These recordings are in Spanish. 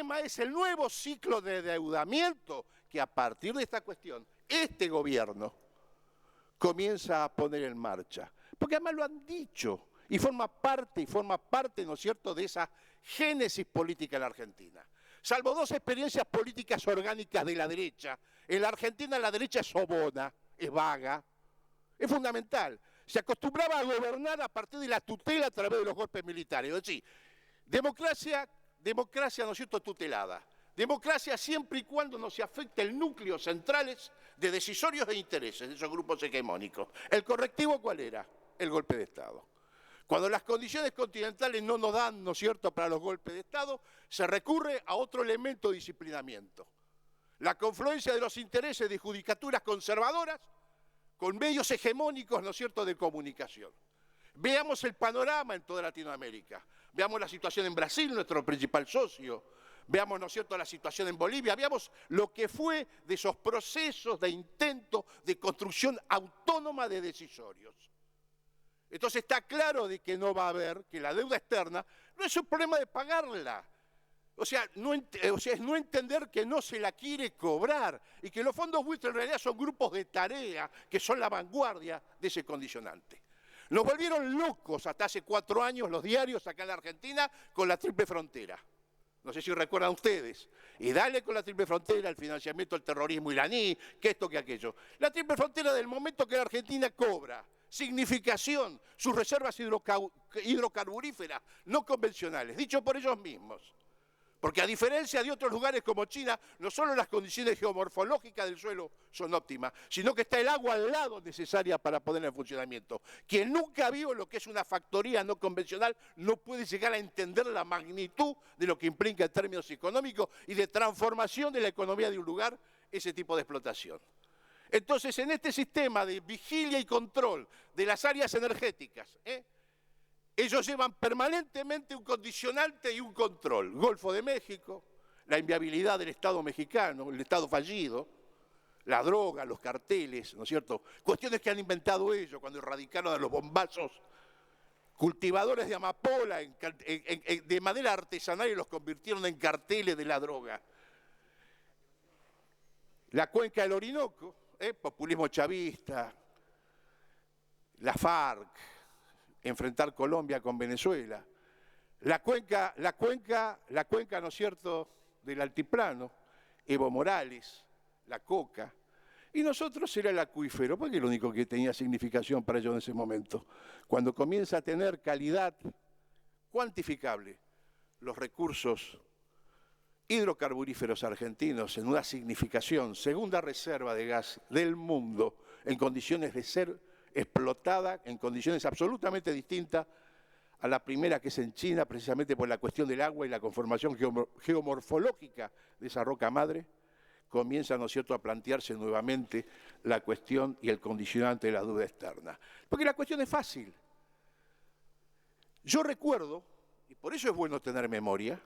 problema es el nuevo ciclo de endeudamiento que a partir de esta cuestión, este gobierno comienza a poner en marcha. Porque además lo han dicho y forma parte, ¿no es cierto?, de esa génesis política en la Argentina. Salvo dos experiencias políticas orgánicas de la derecha, en la Argentina la derecha es sobona, es vaga, es fundamental. Se acostumbraba a gobernar a partir de la tutela a través de los golpes militares. Es decir, democracia, ¿no es cierto?, tutelada. Democracia siempre y cuando no se afecte el núcleo centrales de decisorios e intereses de esos grupos hegemónicos. ¿El correctivo cuál era? El golpe de Estado. Cuando las condiciones continentales no nos dan, ¿no es cierto?, para los golpes de Estado, se recurre a otro elemento de disciplinamiento. La confluencia de los intereses de judicaturas conservadoras con medios hegemónicos, ¿no es cierto?, de comunicación. Veamos el panorama en toda Latinoamérica. Veamos la situación en Brasil, nuestro principal socio. Veamos, ¿no es cierto?, la situación en Bolivia. Veamos lo que fue de esos procesos de intento de construcción autónoma de decisorios. Entonces está claro de que no va a haber, que la deuda externa no es un problema de pagarla. O sea, es no entender que no se la quiere cobrar y que los fondos buitres en realidad son grupos de tarea que son la vanguardia de ese condicionante. Nos volvieron locos hasta hace 4 años los diarios acá en la Argentina con la triple frontera. No sé si recuerdan ustedes. Y dale con la triple frontera, el financiamiento del terrorismo iraní, que esto, que aquello. La triple frontera, del momento que la Argentina cobra significación sus reservas hidrocarburíferas no convencionales, dicho por ellos mismos. Porque a diferencia de otros lugares como China, no solo las condiciones geomorfológicas del suelo son óptimas, sino que está el agua al lado necesaria para ponerla en funcionamiento. Quien nunca vio lo que es una factoría no convencional no puede llegar a entender la magnitud de lo que implica en términos económicos y de transformación de la economía de un lugar ese tipo de explotación. Entonces, en este sistema de vigilia y control de las áreas energéticas, ellos llevan permanentemente un condicionante y un control. Golfo de México, la inviabilidad del Estado mexicano, el Estado fallido, la droga, los carteles, ¿no es cierto? Cuestiones que han inventado ellos cuando erradicaron a los bombazos, cultivadores de amapola de manera artesanal y los convirtieron en carteles de la droga. La cuenca del Orinoco, populismo chavista, la FARC, enfrentar Colombia con Venezuela, la cuenca, ¿no es cierto?, del altiplano, Evo Morales, la coca, y nosotros era el acuífero, porque es lo único que tenía significación para ellos en ese momento. Cuando comienza a tener calidad cuantificable los recursos hidrocarburíferos argentinos en una significación, segunda reserva de gas del mundo, en condiciones de ser explotada, en condiciones absolutamente distintas a la primera, que es en China, precisamente por la cuestión del agua y la conformación geomorfológica de esa roca madre, comienza, ¿no es cierto?, a plantearse nuevamente la cuestión y el condicionante de la deuda externa. Porque la cuestión es fácil. Yo recuerdo, y por eso es bueno tener memoria,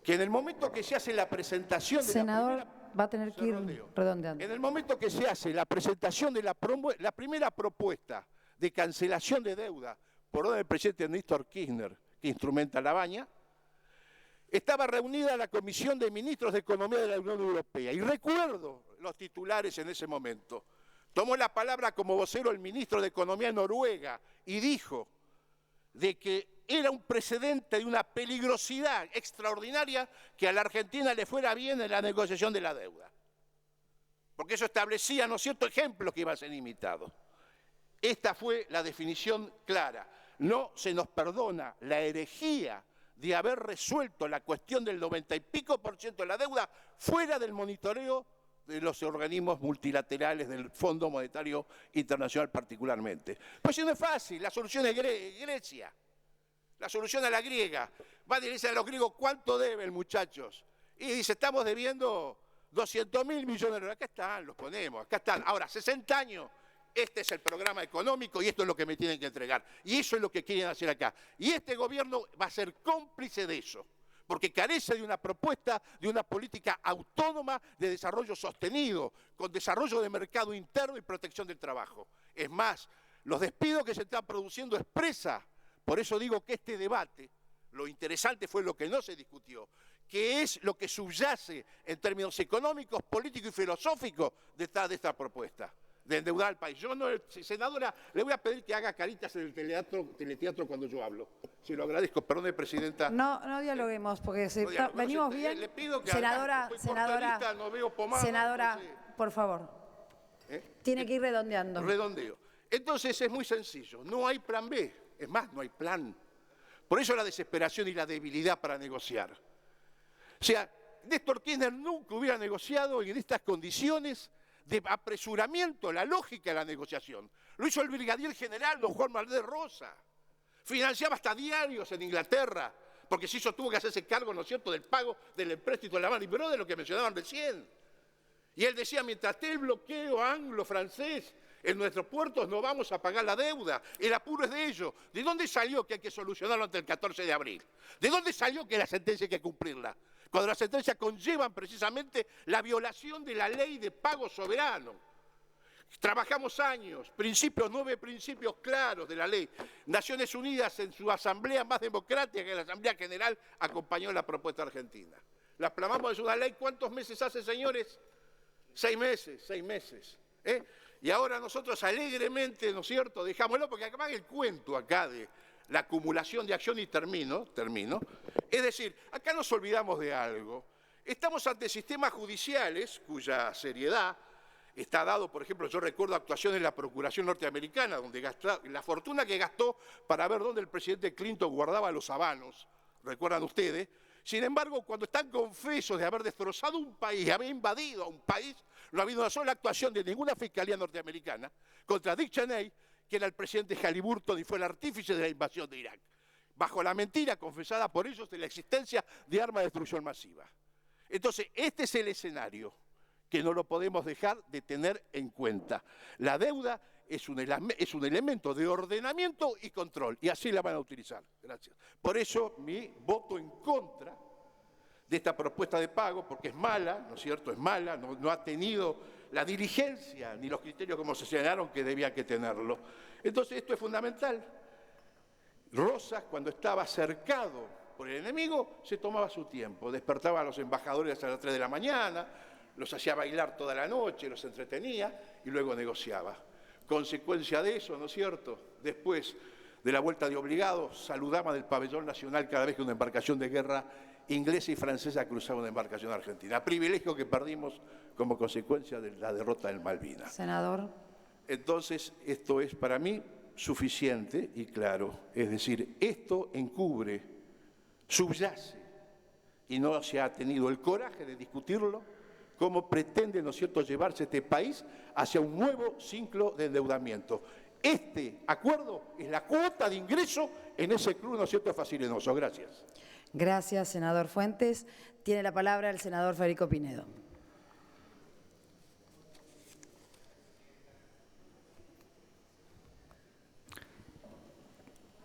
que en el momento que se hace la presentación de Senador, va a tener que ir redondeando. En el momento que se hace la presentación de la primera propuesta de cancelación de deuda por orden del presidente Néstor Kirchner, que instrumenta la baña, estaba reunida la Comisión de Ministros de Economía de la Unión Europea. Y recuerdo los titulares en ese momento. Tomó la palabra como vocero el ministro de Economía de Noruega y dijo de que era un precedente de una peligrosidad extraordinaria que a la Argentina le fuera bien en la negociación de la deuda. Porque eso establecía, ¿no es cierto?, ejemplos que iban a ser imitados. Esta fue la definición clara. No se nos perdona la herejía de haber resuelto la cuestión del 90 y pico % de la deuda fuera del monitoreo de los organismos multilaterales del Fondo Monetario Internacional particularmente. Pues si no es fácil, la solución es Grecia. La solución a la griega. Va a decirle a los griegos cuánto deben, muchachos. Y dice, estamos debiendo 200.000 millones de dólares. Acá están, los ponemos, acá están. Ahora, 60 años, este es el programa económico y esto es lo que me tienen que entregar. Y eso es lo que quieren hacer acá. Y este gobierno va a ser cómplice de eso, porque carece de una propuesta, de una política autónoma de desarrollo sostenido, con desarrollo de mercado interno y protección del trabajo. Es más, los despidos que se están produciendo expresa. Por eso digo que este debate, lo interesante fue lo que no se discutió, que es lo que subyace en términos económicos, políticos y filosóficos detrás de esta propuesta de endeudar al país. Yo no, senadora, le voy a pedir que haga caritas en el teleteatro cuando yo hablo. Se lo agradezco, perdone, presidenta. No dialoguemos, porque venimos bien. Le pido que senadora, no veo pomada, senadora, por favor. Tiene que ir redondeando. Redondeo. Entonces es muy sencillo, no hay plan B, es más, no hay plan. Por eso la desesperación y la debilidad para negociar. O sea, Néstor Kirchner nunca hubiera negociado en estas condiciones de apresuramiento, la lógica de la negociación. Lo hizo el brigadier general don Juan Manuel de Rosas. Financiaba hasta diarios en Inglaterra, porque si eso tuvo que hacerse cargo, ¿no es cierto?, del pago del empréstito de la Lehman Brothers, de lo que mencionaban recién. Y él decía, mientras esté el bloqueo anglo-francés en nuestros puertos, no vamos a pagar la deuda. El apuro es de ellos. ¿De dónde salió que hay que solucionarlo antes del 14 de abril? ¿De dónde salió que la sentencia hay que cumplirla? Cuando las sentencias conllevan precisamente la violación de la ley de pago soberano. Trabajamos años, 9 principios claros de la ley. Naciones Unidas en su asamblea más democrática, que la Asamblea General, acompañó la propuesta argentina. La plasmamos en una ley, ¿cuántos meses hace, señores? 6 meses. Y ahora nosotros alegremente, ¿no es cierto?, dejámoslo, porque acá el cuento acá de la acumulación de acción y termino. Es decir, acá nos olvidamos de algo. Estamos ante sistemas judiciales cuya seriedad está dado, por ejemplo, yo recuerdo actuaciones de la Procuración norteamericana, donde la fortuna que gastó para ver dónde el presidente Clinton guardaba los habanos, recuerdan ustedes. Sin embargo, cuando están confesos de haber destrozado un país, haber invadido a un país, no ha habido una sola actuación de ninguna fiscalía norteamericana contra Dick Cheney, que era el presidente Halliburton y fue el artífice de la invasión de Irak, bajo la mentira confesada por ellos de la existencia de armas de destrucción masiva. Entonces, este es el escenario que no lo podemos dejar de tener en cuenta. La deuda es un elemento de ordenamiento y control, y así la van a utilizar. Gracias. Por eso mi voto en contra de esta propuesta de pago, porque es mala, ¿no es cierto? Es mala, no ha tenido la diligencia ni los criterios como se señalaron que debía que tenerlo. Entonces esto es fundamental. Rosas, cuando estaba cercado por el enemigo, se tomaba su tiempo, despertaba a los embajadores a las 3 de la mañana, los hacía bailar toda la noche, los entretenía y luego negociaba. Consecuencia de eso, ¿no es cierto?, después de la vuelta de obligados, saludaba del pabellón nacional cada vez que una embarcación de guerra inglesa y francesa cruzaba una embarcación argentina. Privilegio que perdimos como consecuencia de la derrota del Malvinas. Senador. Entonces, esto es para mí suficiente y claro. Es decir, esto encubre, subyace, y no se ha tenido el coraje de discutirlo, cómo pretende, ¿no es cierto?, llevarse este país hacia un nuevo ciclo de endeudamiento. Este acuerdo es la cuota de ingreso en ese club, ¿no es cierto?, facilinoso. Gracias. Gracias, senador Fuentes. Tiene la palabra el senador Federico Pinedo.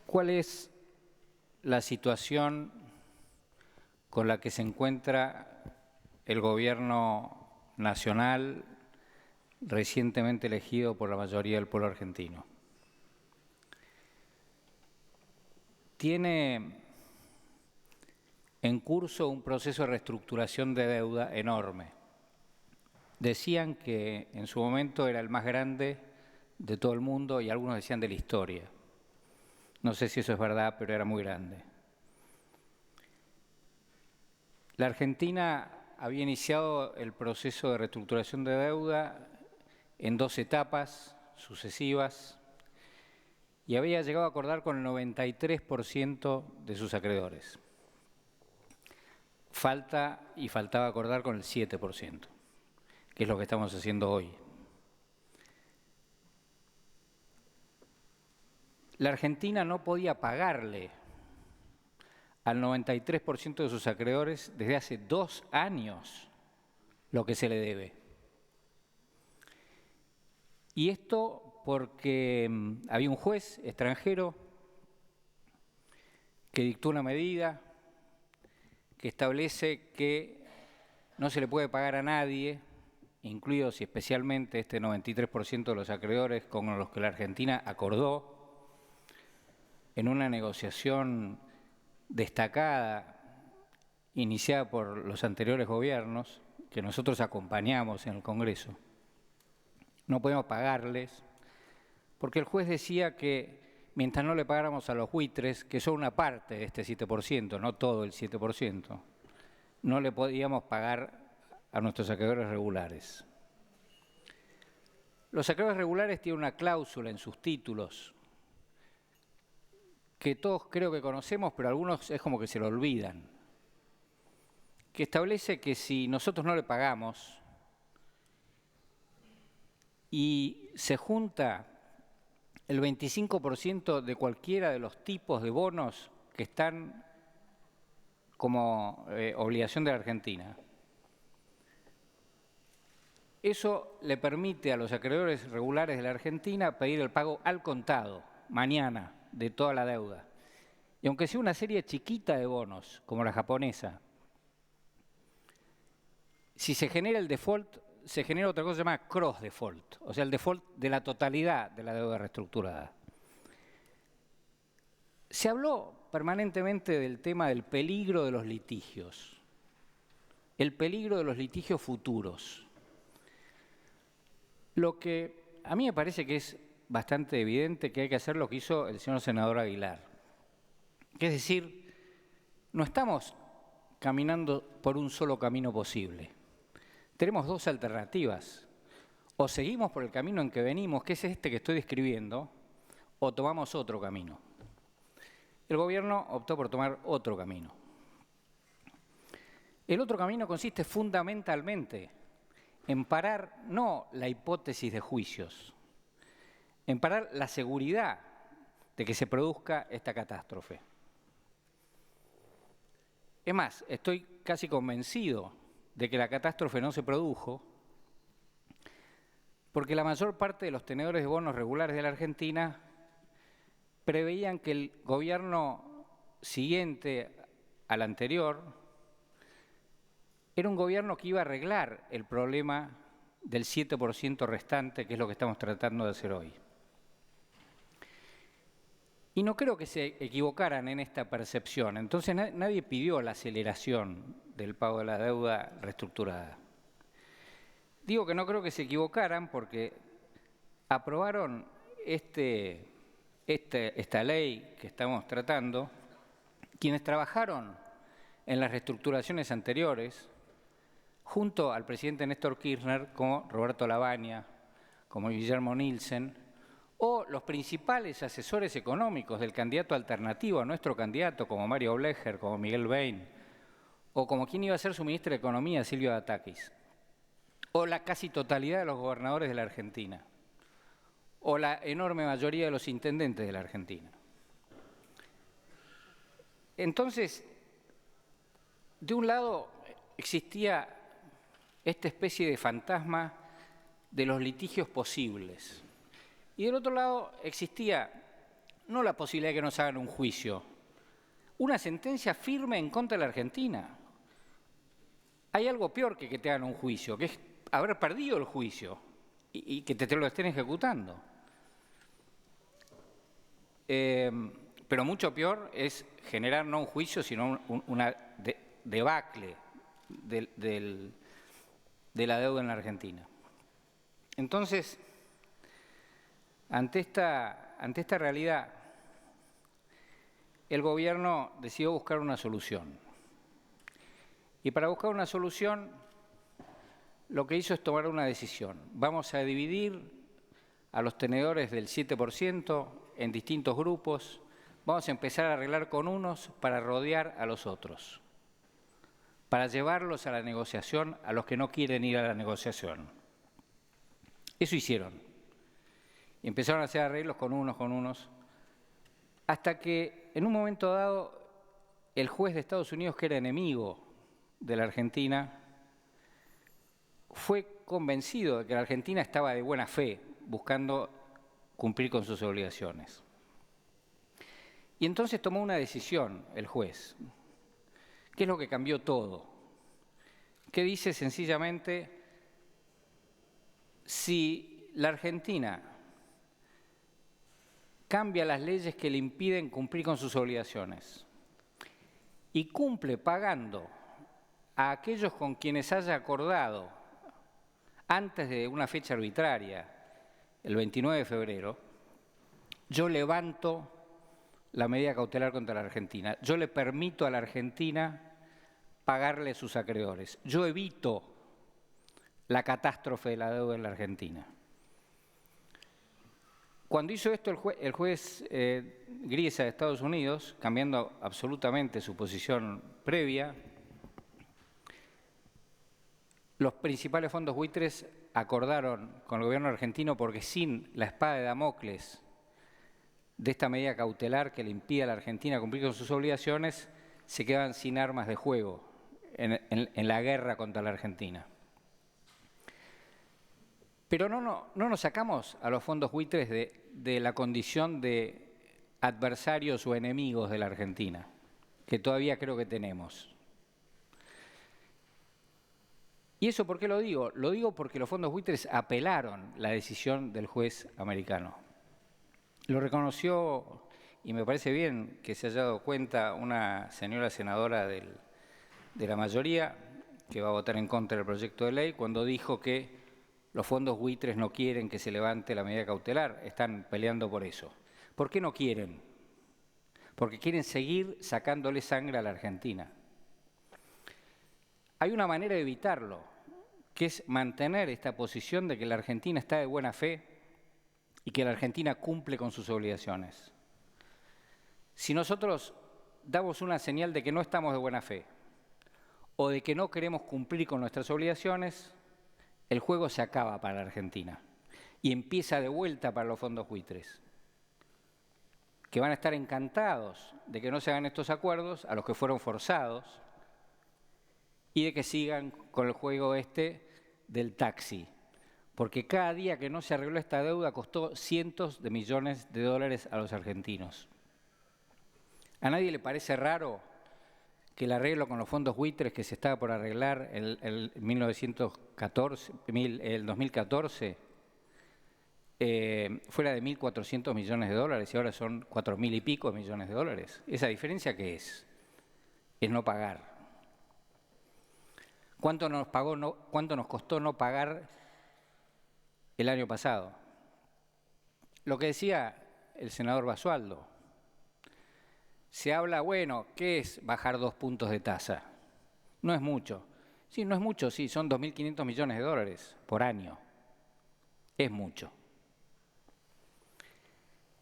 ¿Cuál es la situación con la que se encuentra el gobierno nacional recientemente elegido por la mayoría del pueblo argentino? Tiene en curso un proceso de reestructuración de deuda enorme. Decían que en su momento era el más grande de todo el mundo y algunos decían de la historia. No sé si eso es verdad, pero era muy grande. La Argentina había iniciado el proceso de reestructuración de deuda en 2 etapas sucesivas y había llegado a acordar con el 93% de sus acreedores. Faltaba acordar con el 7%, que es lo que estamos haciendo hoy. La Argentina no podía pagarle al 93% de sus acreedores desde hace 2 años lo que se le debe. Y esto porque había un juez extranjero que dictó una medida que establece que no se le puede pagar a nadie, incluidos y especialmente este 93% de los acreedores con los que la Argentina acordó en una negociación destacada iniciada por los anteriores gobiernos, que nosotros acompañamos en el Congreso. No podemos pagarles, porque el juez decía que mientras no le pagáramos a los buitres, que son una parte de este 7%, no todo el 7%, no le podíamos pagar a nuestros acreedores regulares. Los acreedores regulares tienen una cláusula en sus títulos que todos creo que conocemos, pero algunos es como que se lo olvidan, que establece que si nosotros no le pagamos y se junta el 25% de cualquiera de los tipos de bonos que están como obligación de la Argentina, eso le permite a los acreedores regulares de la Argentina pedir el pago al contado, mañana, de toda la deuda. Y aunque sea una serie chiquita de bonos, como la japonesa, si se genera el default, se genera otra cosa llamada cross default, o sea, el default de la totalidad de la deuda reestructurada. Se habló permanentemente del tema del peligro de los litigios, el peligro de los litigios futuros. Lo que a mí me parece que es bastante evidente que hay que hacer lo que hizo el señor senador Aguilar, que es decir, no estamos caminando por un solo camino posible. Tenemos dos alternativas. O seguimos por el camino en que venimos, que es este que estoy describiendo, o tomamos otro camino. El gobierno optó por tomar otro camino. El otro camino consiste fundamentalmente en parar no la hipótesis de juicios, en parar la seguridad de que se produzca esta catástrofe. Es más, estoy casi convencido de que la catástrofe no se produjo porque la mayor parte de los tenedores de bonos regulares de la Argentina preveían que el gobierno siguiente al anterior era un gobierno que iba a arreglar el problema del 7% restante, que es lo que estamos tratando de hacer hoy. Y no creo que se equivocaran en esta percepción. Entonces nadie pidió la aceleración del pago de la deuda reestructurada. Digo que no creo que se equivocaran porque aprobaron esta ley que estamos tratando quienes trabajaron en las reestructuraciones anteriores, junto al presidente Néstor Kirchner, como Roberto Lavagna, como Guillermo Nielsen, o los principales asesores económicos del candidato alternativo a nuestro candidato, como Mario Blecher, como Miguel Bain, o como quien iba a ser su ministra de Economía, Silvio Batakis, o la casi totalidad de los gobernadores de la Argentina, o la enorme mayoría de los intendentes de la Argentina. Entonces, de un lado existía esta especie de fantasma de los litigios posibles. Y del otro lado existía no la posibilidad de que nos hagan un juicio, una sentencia firme en contra de la Argentina. Hay algo peor que te hagan un juicio, que es haber perdido el juicio y que te lo estén ejecutando. Pero mucho peor es generar no un juicio, sino una debacle de la deuda en la Argentina. Entonces, ante esta realidad, el gobierno decidió buscar una solución. Y para buscar una solución, lo que hizo es tomar una decisión. Vamos a dividir a los tenedores del 7% en distintos grupos. Vamos a empezar a arreglar con unos para rodear a los otros, para llevarlos a la negociación a los que no quieren ir a la negociación. Eso hicieron. Y empezaron a hacer arreglos con unos, hasta que en un momento dado el juez de Estados Unidos, que era enemigo de la Argentina, fue convencido de que la Argentina estaba de buena fe, buscando cumplir con sus obligaciones. Y entonces tomó una decisión el juez, que es lo que cambió todo, que dice sencillamente, si la Argentina cambia las leyes que le impiden cumplir con sus obligaciones y cumple pagando a aquellos con quienes haya acordado antes de una fecha arbitraria, el 29 de febrero, yo levanto la medida cautelar contra la Argentina. Yo le permito a la Argentina pagarle a sus acreedores. Yo evito la catástrofe de la deuda en la Argentina. Cuando hizo esto el juez Griesa de Estados Unidos, cambiando absolutamente su posición previa, los principales fondos buitres acordaron con el gobierno argentino, porque sin la espada de Damocles de esta medida cautelar que le impide a la Argentina cumplir con sus obligaciones, se quedan sin armas de juego en la guerra contra la Argentina. Pero no nos sacamos a los fondos buitres de la condición de adversarios o enemigos de la Argentina, que todavía creo que tenemos. ¿Y eso por qué lo digo? Lo digo porque los fondos buitres apelaron la decisión del juez americano. Lo reconoció, y me parece bien que se haya dado cuenta una señora senadora de la mayoría, que va a votar en contra del proyecto de ley, cuando dijo que los fondos buitres no quieren que se levante la medida cautelar, están peleando por eso. ¿Por qué no quieren? Porque quieren seguir sacándole sangre a la Argentina. Hay una manera de evitarlo, que es mantener esta posición de que la Argentina está de buena fe y que la Argentina cumple con sus obligaciones. Si nosotros damos una señal de que no estamos de buena fe o de que no queremos cumplir con nuestras obligaciones, el juego se acaba para la Argentina y empieza de vuelta para los fondos buitres, que van a estar encantados de que no se hagan estos acuerdos a los que fueron forzados y de que sigan con el juego del taxi, porque cada día que no se arregló esta deuda costó cientos de millones de dólares a los argentinos. ¿A nadie le parece raro que el arreglo con los fondos buitres que se estaba por arreglar en el 2014 fuera de 1.400 millones de dólares y ahora son 4.000 y pico millones de dólares? ¿Esa diferencia qué es? Es no pagar. ¿Cuánto nos costó no pagar el año pasado? Lo que decía el senador Basualdo. Se habla, bueno, ¿qué es bajar 2 puntos de tasa? No es mucho. Sí, no es mucho, sí, son 2.500 millones de dólares por año. Es mucho.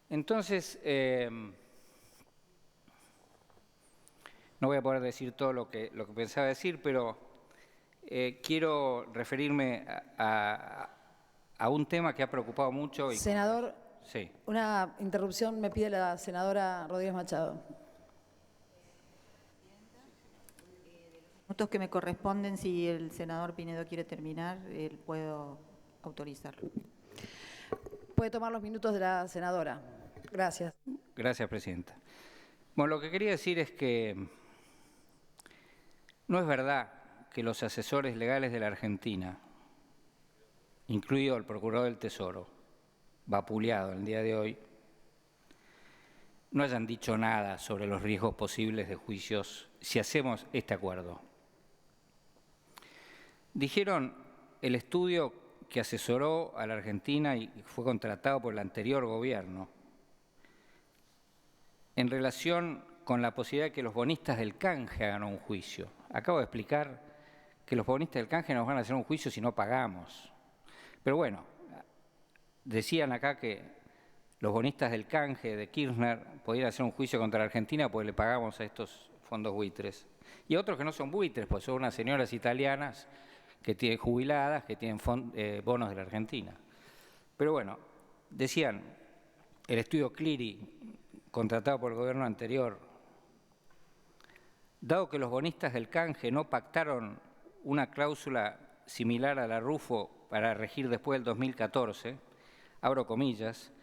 Entonces, no voy a poder decir todo lo que pensaba decir, pero quiero referirme a un tema que ha preocupado mucho. Senador, sí. Una interrupción me pide la senadora Rodríguez Machado. Minutos que me corresponden, si el senador Pinedo quiere terminar, puedo autorizarlo. Puede tomar los minutos de la senadora. Gracias. Gracias, presidenta. Bueno, lo que quería decir es que no es verdad que los asesores legales de la Argentina, incluido el procurador del Tesoro, vapuleado el día de hoy, no hayan dicho nada sobre los riesgos posibles de juicios si hacemos este acuerdo. Dijeron el estudio que asesoró a la Argentina y fue contratado por el anterior gobierno en relación con la posibilidad de que los bonistas del canje hagan un juicio. Acabo de explicar que los bonistas del canje nos van a hacer un juicio si no pagamos. Pero bueno, decían acá que los bonistas del canje de Kirchner podían hacer un juicio contra la Argentina porque le pagamos a estos fondos buitres. Y otros que no son buitres, pues son unas señoras italianas que tienen jubiladas, que tienen bonos de la Argentina. Pero bueno, decían, el estudio Cleary, contratado por el gobierno anterior, dado que los bonistas del canje no pactaron una cláusula similar a la Rufo para regir después del 2014, abro comillas,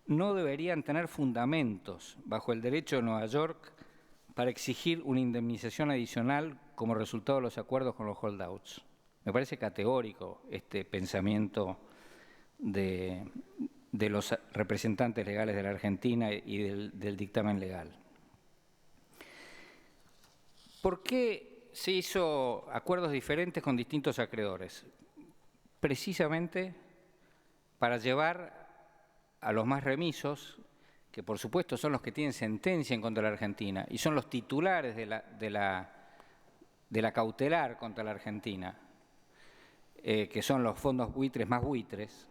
no deberían tener fundamentos bajo el derecho de Nueva York para exigir una indemnización adicional como resultado de los acuerdos con los holdouts. Me parece categórico este pensamiento de los representantes legales de la Argentina y del dictamen legal. ¿Por qué se hizo acuerdos diferentes con distintos acreedores, precisamente para llevar a los más remisos, que por supuesto son los que tienen sentencia en contra de la Argentina y son los titulares de la cautelar contra la Argentina, que son los fondos buitres más buitres,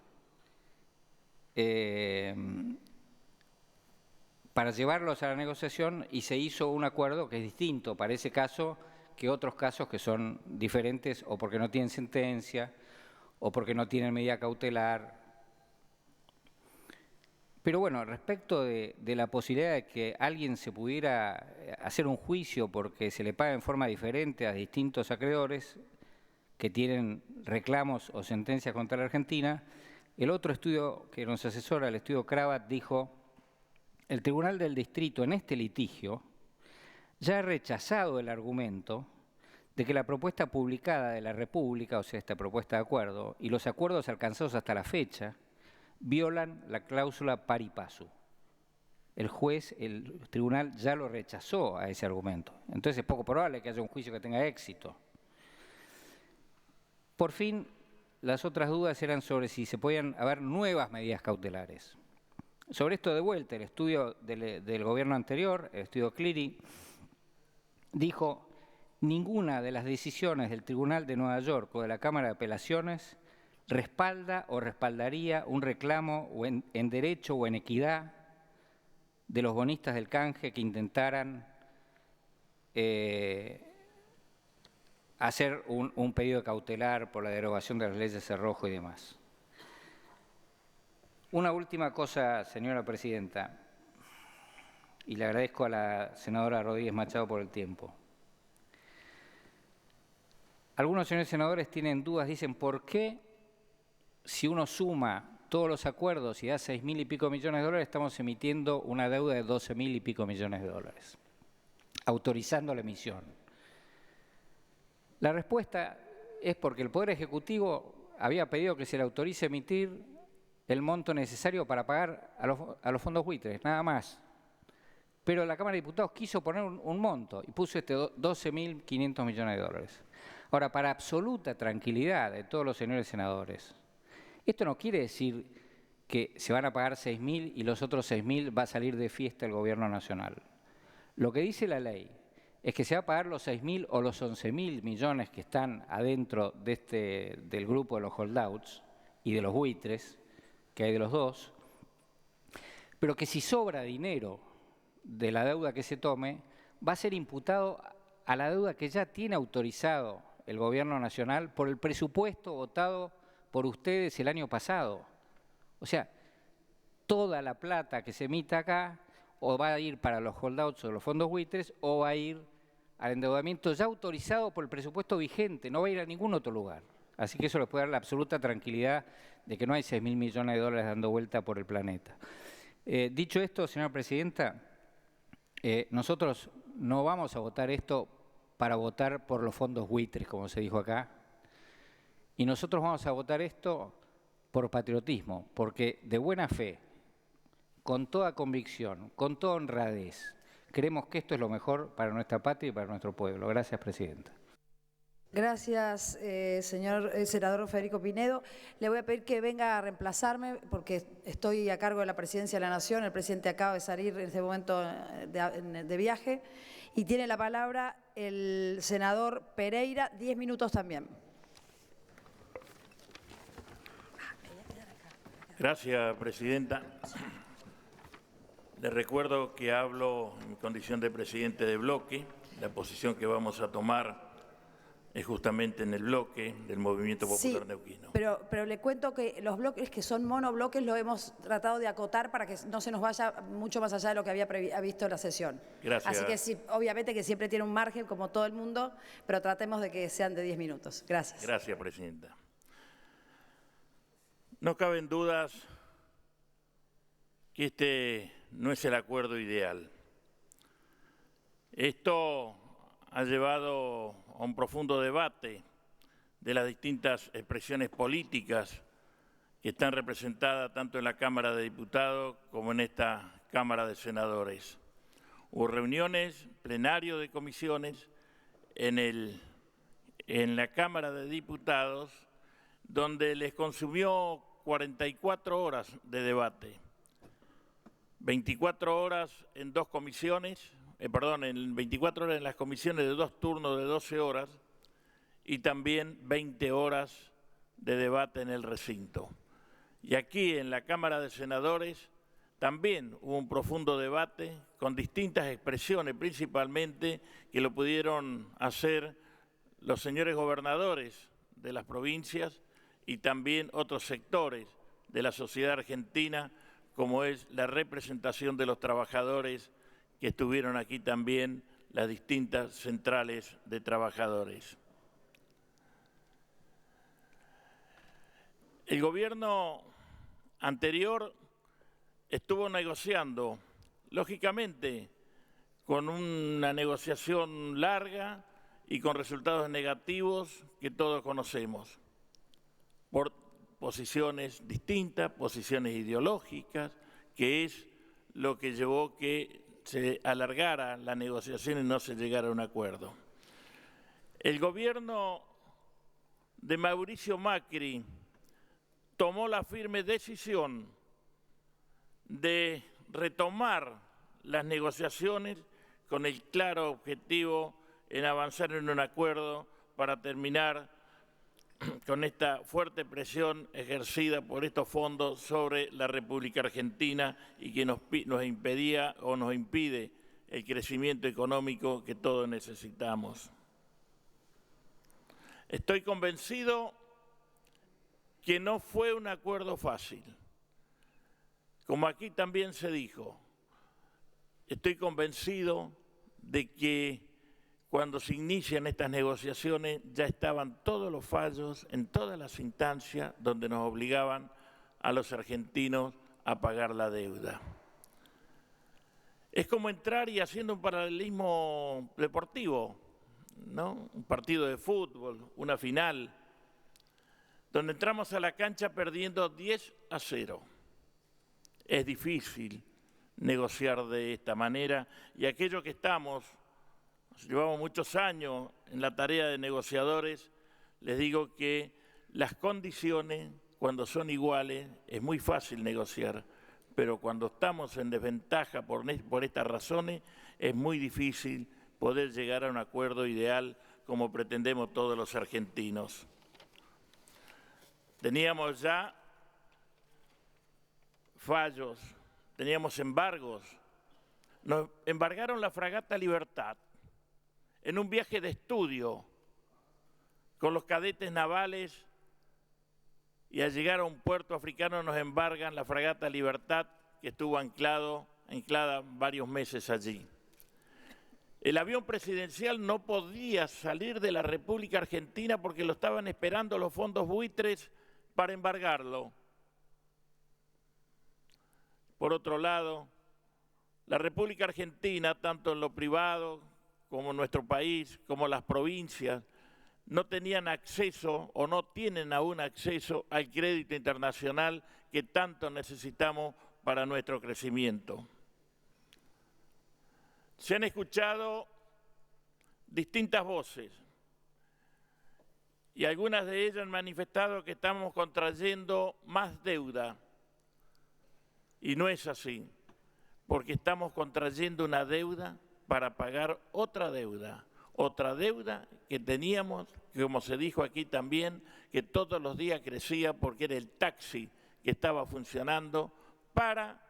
para llevarlos a la negociación, y se hizo un acuerdo que es distinto para ese caso que otros casos que son diferentes, o porque no tienen sentencia o porque no tienen medida cautelar. Pero bueno, respecto de la posibilidad de que alguien se pudiera hacer un juicio porque se le paga en forma diferente a distintos acreedores que tienen reclamos o sentencias contra la Argentina, el otro estudio que nos asesora, el estudio Kravat, dijo: el Tribunal del Distrito en este litigio ya ha rechazado el argumento de que la propuesta publicada de la República, o sea, esta propuesta de acuerdo, y los acuerdos alcanzados hasta la fecha, violan la cláusula pari passu. El juez, el tribunal ya lo rechazó a ese argumento. Entonces es poco probable que haya un juicio que tenga éxito. Por fin, las otras dudas eran sobre si se podían haber nuevas medidas cautelares. Sobre esto, de vuelta, el estudio del gobierno anterior, el estudio Cleary, dijo: ninguna de las decisiones del Tribunal de Nueva York o de la Cámara de Apelaciones respalda o respaldaría un reclamo en derecho o en equidad de los bonistas del canje que intentaran hacer un pedido cautelar por la derogación de las leyes de cerrojo y demás. Una última cosa, señora presidenta, y le agradezco a la senadora Rodríguez Machado por el tiempo. Algunos señores senadores tienen dudas, dicen: ¿por qué, si uno suma todos los acuerdos y da 6.000 y pico millones de dólares, estamos emitiendo una deuda de 12.000 y pico millones de dólares, autorizando la emisión? La respuesta es porque el Poder Ejecutivo había pedido que se le autorice emitir el monto necesario para pagar a los fondos buitres, nada más. Pero la Cámara de Diputados quiso poner un monto y puso 12.500 millones de dólares. Ahora, para absoluta tranquilidad de todos los señores senadores, esto no quiere decir que se van a pagar 6.000 y los otros 6.000 va a salir de fiesta el Gobierno Nacional. Lo que dice la ley es que se va a pagar los 6.000 o los 11.000 millones que están adentro del grupo de los holdouts y de los buitres, que hay de los dos, pero que si sobra dinero de la deuda que se tome, va a ser imputado a la deuda que ya tiene autorizado el Gobierno Nacional por el presupuesto votado por ustedes el año pasado. O sea, toda la plata que se emita acá o va a ir para los holdouts o los fondos buitres o va a ir al endeudamiento ya autorizado por el presupuesto vigente, no va a ir a ningún otro lugar. Así que eso les puede dar la absoluta tranquilidad de que no hay 6.000 millones de dólares dando vuelta por el planeta. Dicho esto, señora presidenta, nosotros no vamos a votar esto para votar por los fondos buitres, como se dijo acá, y nosotros vamos a votar esto por patriotismo, porque de buena fe, con toda convicción, con toda honradez, creemos que esto es lo mejor para nuestra patria y para nuestro pueblo. Gracias, presidenta. Gracias, señor senador Federico Pinedo. Le voy a pedir que venga a reemplazarme porque estoy a cargo de la Presidencia de la Nación. El presidente acaba de salir en este momento de viaje. Y tiene la palabra el senador Pereira, 10 minutos también. Gracias, presidenta. Les recuerdo que hablo en mi condición de presidente de bloque. La posición que vamos a tomar es justamente en el bloque del Movimiento Popular Neuquino. Pero le cuento que los bloques que son monobloques lo hemos tratado de acotar para que no se nos vaya mucho más allá de lo que había visto la sesión. Gracias. Así que sí, obviamente que siempre tiene un margen como todo el mundo, pero tratemos de que sean de 10 minutos. Gracias. Gracias, presidenta. No caben dudas que este no es el acuerdo ideal. Esto ha llevado a un profundo debate de las distintas expresiones políticas que están representadas tanto en la Cámara de Diputados como en esta Cámara de Senadores. Hubo reuniones, plenarios de comisiones en la Cámara de Diputados, donde les consumió 44 horas de debate. 24 horas en dos comisiones, en 24 horas en las comisiones de 2 turnos de 12 horas y también 20 horas de debate en el recinto. Y aquí en la Cámara de Senadores también hubo un profundo debate con distintas expresiones, principalmente que lo pudieron hacer los señores gobernadores de las provincias y también otros sectores de la sociedad argentina, como es la representación de los trabajadores que estuvieron aquí también, las distintas centrales de trabajadores. El gobierno anterior estuvo negociando, lógicamente, con una negociación larga y con resultados negativos que todos conocemos, por posiciones distintas, posiciones ideológicas, que es lo que llevó que se alargara la negociación y no se llegara a un acuerdo. El gobierno de Mauricio Macri tomó la firme decisión de retomar las negociaciones con el claro objetivo en avanzar en un acuerdo para terminar con esta fuerte presión ejercida por estos fondos sobre la República Argentina y que nos impedía o nos impide el crecimiento económico que todos necesitamos. Estoy convencido que no fue un acuerdo fácil. Como aquí también se dijo, estoy convencido de que cuando se inician estas negociaciones ya estaban todos los fallos en todas las instancias donde nos obligaban a los argentinos a pagar la deuda. Es como entrar y haciendo un paralelismo deportivo, ¿no? Un partido de fútbol, una final, donde entramos a la cancha perdiendo 10-0. Es difícil negociar de esta manera y aquellos que llevamos muchos años en la tarea de negociadores, les digo que las condiciones, cuando son iguales, es muy fácil negociar, pero cuando estamos en desventaja por estas razones, es muy difícil poder llegar a un acuerdo ideal como pretendemos todos los argentinos. Teníamos ya fallos, teníamos embargos. Nos embargaron la fragata Libertad en un viaje de estudio con los cadetes navales y al llegar a un puerto africano nos embargan la fragata Libertad que estuvo anclada varios meses allí. El avión presidencial no podía salir de la República Argentina porque lo estaban esperando los fondos buitres para embargarlo. Por otro lado, la República Argentina, tanto en lo privado como en nuestro país, como las provincias, no tenían acceso o no tienen aún acceso al crédito internacional que tanto necesitamos para nuestro crecimiento. Se han escuchado distintas voces y algunas de ellas han manifestado que estamos contrayendo más deuda. Y no es así, porque estamos contrayendo una deuda para pagar otra deuda que teníamos, que como se dijo aquí también, que todos los días crecía porque era el taxi que estaba funcionando para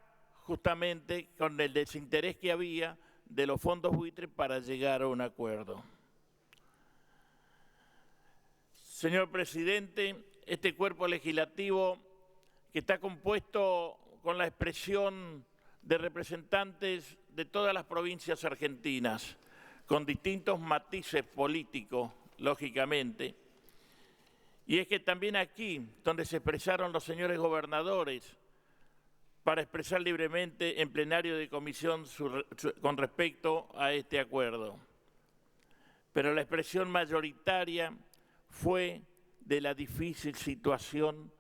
justamente con el desinterés que había de los fondos buitres para llegar a un acuerdo. Señor presidente, este cuerpo legislativo que está compuesto con la expresión de representantes de todas las provincias argentinas, con distintos matices políticos, lógicamente. Y es que también aquí, donde se expresaron los señores gobernadores, para expresar libremente en plenario de comisión con respecto a este acuerdo. Pero la expresión mayoritaria fue de la difícil situación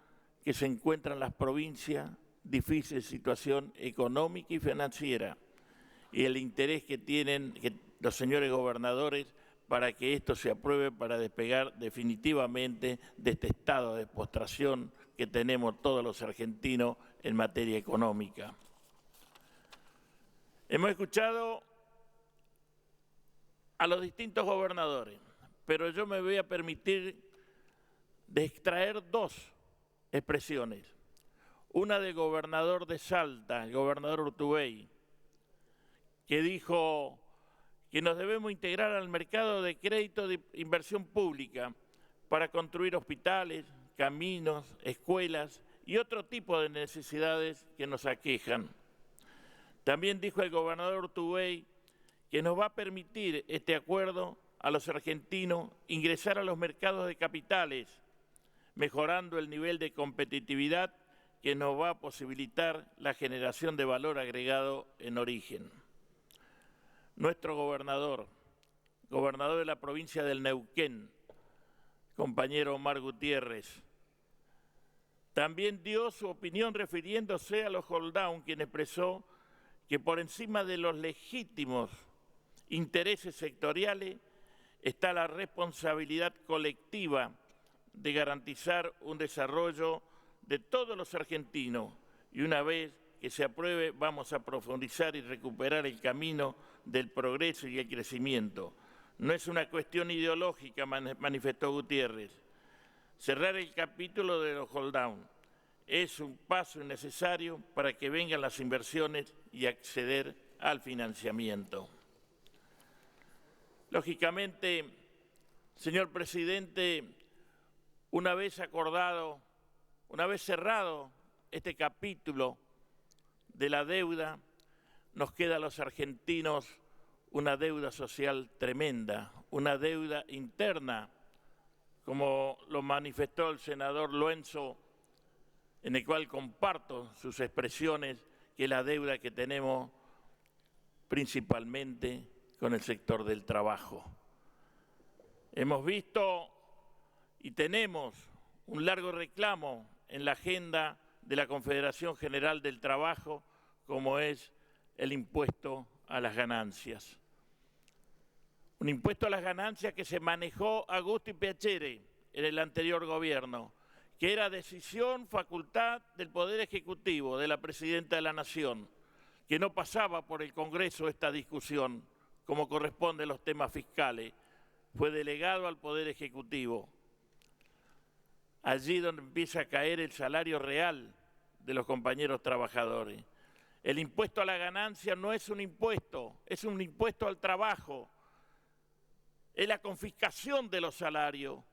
que se encuentran las provincias, difícil situación económica y financiera, y el interés que tienen los señores gobernadores para que esto se apruebe para despegar definitivamente de este estado de postración que tenemos todos los argentinos en materia económica. Hemos escuchado a los distintos gobernadores, pero yo me voy a permitir de extraer dos expresiones. Una del gobernador de Salta, el gobernador Urtubey, que dijo que nos debemos integrar al mercado de crédito de inversión pública para construir hospitales, caminos, escuelas y otro tipo de necesidades que nos aquejan. También dijo el gobernador Urtubey que nos va a permitir este acuerdo a los argentinos ingresar a los mercados de capitales, mejorando el nivel de competitividad que nos va a posibilitar la generación de valor agregado en origen. Nuestro gobernador de la provincia del Neuquén, compañero Omar Gutiérrez, también dio su opinión refiriéndose a los hold-down, quien expresó que por encima de los legítimos intereses sectoriales está la responsabilidad colectiva de garantizar un desarrollo de todos los argentinos, y una vez que se apruebe vamos a profundizar y recuperar el camino del progreso y el crecimiento. No es una cuestión ideológica, manifestó Gutiérrez. Cerrar el capítulo de los hold-down es un paso necesario para que vengan las inversiones y acceder al financiamiento. Lógicamente, señor presidente, una vez cerrado este capítulo de la deuda, nos queda a los argentinos una deuda social tremenda, una deuda interna, como lo manifestó el senador Loenzo, en el cual comparto sus expresiones, que es la deuda que tenemos principalmente con el sector del trabajo. Hemos visto y tenemos un largo reclamo en la agenda de la Confederación General del Trabajo, como es el impuesto a las ganancias. Un impuesto a las ganancias que se manejó a gusto y piacere en el anterior gobierno, que era decisión, facultad del Poder Ejecutivo, de la Presidenta de la Nación, que no pasaba por el Congreso esta discusión, como corresponde a los temas fiscales, fue delegado al Poder Ejecutivo. Allí donde empieza a caer el salario real de los compañeros trabajadores. El impuesto a la ganancia no es un impuesto, es un impuesto al trabajo. Es la confiscación de los salarios.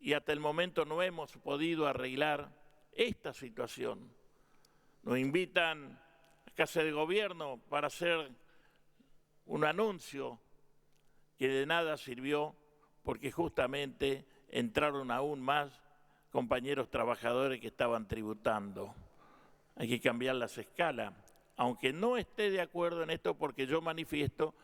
Y hasta el momento no hemos podido arreglar esta situación. Nos invitan a Casa de Gobierno para hacer un anuncio que de nada sirvió, porque justamente entraron aún más compañeros trabajadores que estaban tributando. Hay que cambiar las escalas, aunque no esté de acuerdo en esto, porque yo manifiesto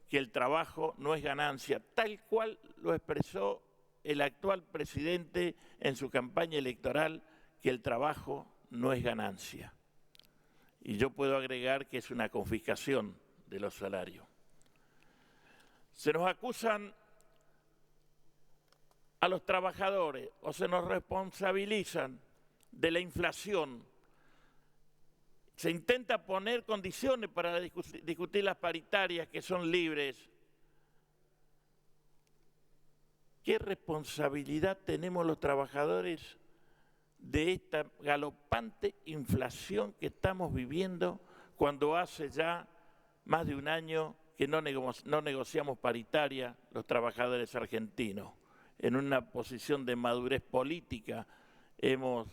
que el trabajo no es ganancia, tal cual lo expresó el actual presidente en su campaña electoral, que el trabajo no es ganancia. Y yo puedo agregar que es una confiscación de los salarios. Se nos acusan a los trabajadores o se nos responsabilizan de la inflación. Se intenta poner condiciones para discutir las paritarias que son libres. ¿Qué responsabilidad tenemos los trabajadores de esta galopante inflación que estamos viviendo cuando hace ya más de un año que no negociamos paritaria los trabajadores argentinos? En una posición de madurez política hemos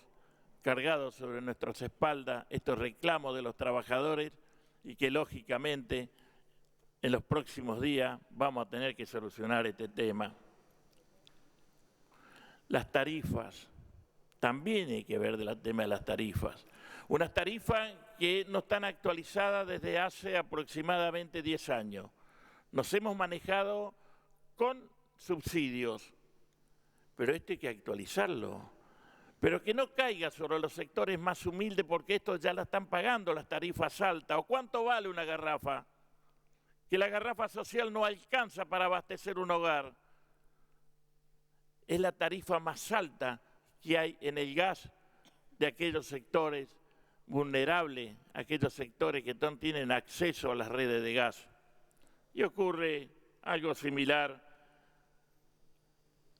cargado sobre nuestras espaldas estos reclamos de los trabajadores y que lógicamente en los próximos días vamos a tener que solucionar este tema. Las tarifas, también hay que ver del tema de las tarifas. Unas tarifas que no están actualizadas desde hace aproximadamente 10 años. Nos hemos manejado con subsidios, pero esto hay que actualizarlo. Pero que no caiga sobre los sectores más humildes, porque estos ya la están pagando las tarifas altas. ¿O cuánto vale una garrafa? que la garrafa social no alcanza para abastecer un hogar. Es la tarifa más alta que hay en el gas de aquellos sectores vulnerables, aquellos sectores que no tienen acceso a las redes de gas. Y ocurre algo similar